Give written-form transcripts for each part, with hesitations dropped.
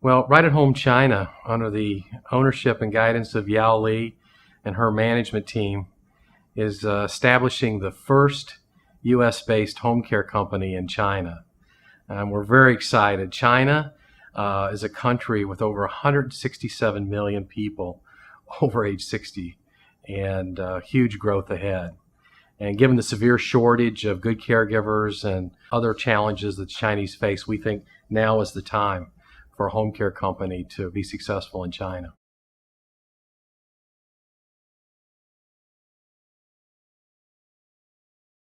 Well, Right at Home China, under the ownership and guidance of Yao Li and her management team, is establishing the first U.S.-based home care company in China. And we're very excited. China is a country with over 167 million people over age 60 and huge growth ahead. And given the severe shortage of good caregivers and other challenges that the Chinese face, we think now is the time for a home care company to be successful in China.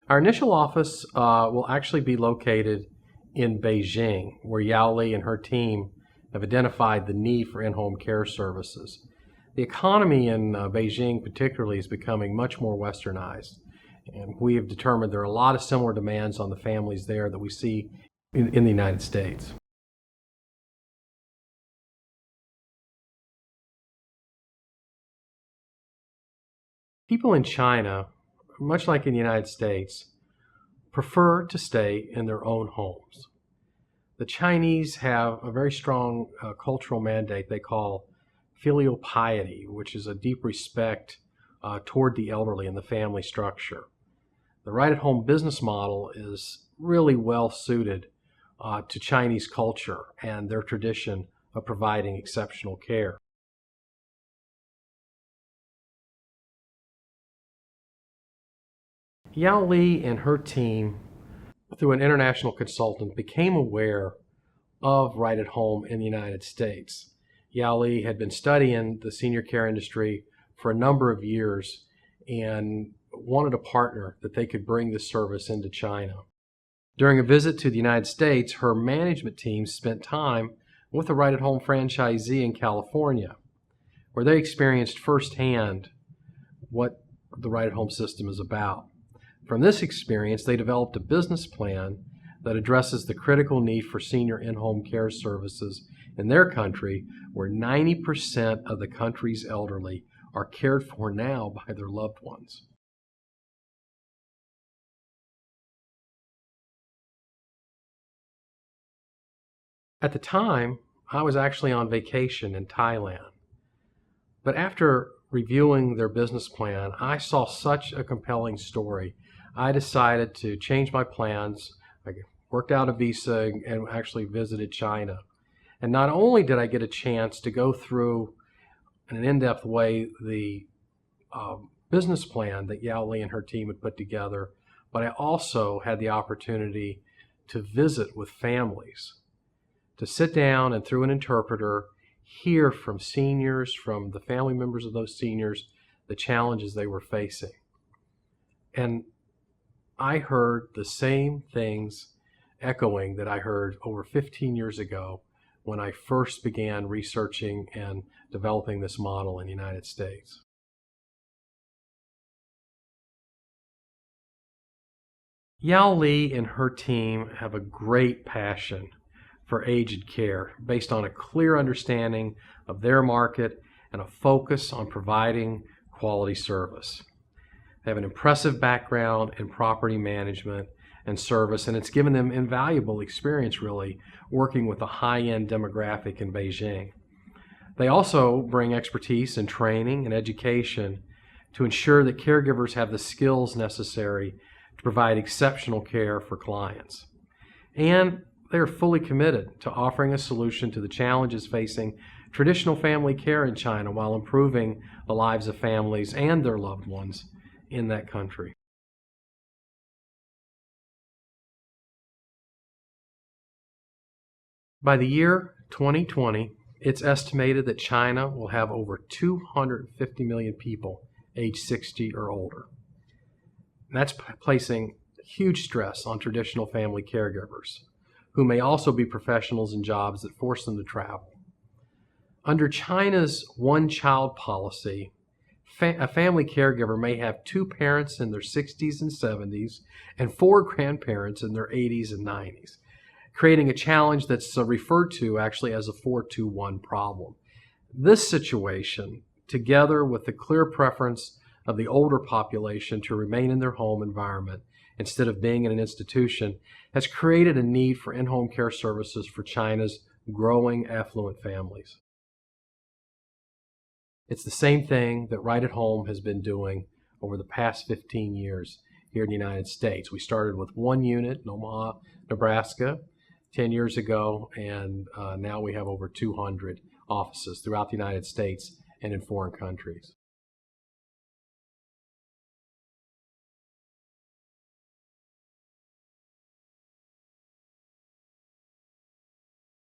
Our initial office will actually be located in Beijing, where Yao Li and her team have identified the need for in-home care services. The economy in Beijing particularly is becoming much more westernized, and we have determined there are a lot of similar demands on the families there that we see in the United States. People in China, much like in the United States, prefer to stay in their own homes. The Chinese have a very strong cultural mandate they call filial piety, which is a deep respect toward the elderly and the family structure. The Right at Home business model is really well suited to Chinese culture and their tradition of providing exceptional care. Yao Li and her team, through an international consultant, became aware of Right at Home in the United States. Yao Li had been studying the senior care industry for a number of years and wanted a partner that they could bring this service into China. During a visit to the United States, her management team spent time with a Right at Home franchisee in California, where they experienced firsthand what the Right at Home system is about. From this experience, they developed a business plan that addresses the critical need for senior in-home care services in their country, where 90% of the country's elderly are cared for now by their loved ones. At the time, I was actually on vacation in Thailand. But after reviewing their business plan, I saw such a compelling story. I decided to change my plans. I worked out a visa and actually visited China. And not only did I get a chance to go through in an in-depth way the business plan that Yao Li and her team had put together, but I also had the opportunity to visit with families, to sit down and through an interpreter hear from seniors, from the family members of those seniors, the challenges they were facing. And I heard the same things echoing that I heard over 15 years ago when I first began researching and developing this model in the United States. Yao Li and her team have a great passion for aged care based on a clear understanding of their market and a focus on providing quality service. They have an impressive background in property management and service, and it's given them invaluable experience, really, working with a high-end demographic in Beijing. They also bring expertise in training and education to ensure that caregivers have the skills necessary to provide exceptional care for clients. And they are fully committed to offering a solution to the challenges facing traditional family care in China while improving the lives of families and their loved ones in that country. By the year 2020, it's estimated that China will have over 250 million people age 60 or older. And that's placing huge stress on traditional family caregivers, who may also be professionals in jobs that force them to travel. Under China's one-child policy, a family caregiver may have two parents in their 60s and 70s and four grandparents in their 80s and 90s, creating a challenge that's referred to actually as a 4-2-1 problem. This situation, together with the clear preference of the older population to remain in their home environment instead of being in an institution, has created a need for in-home care services for China's growing affluent families. It's the same thing that Right at Home has been doing over the past 15 years here in the United States. We started with one unit in Omaha, Nebraska 10 years ago, and now we have over 200 offices throughout the United States and in foreign countries.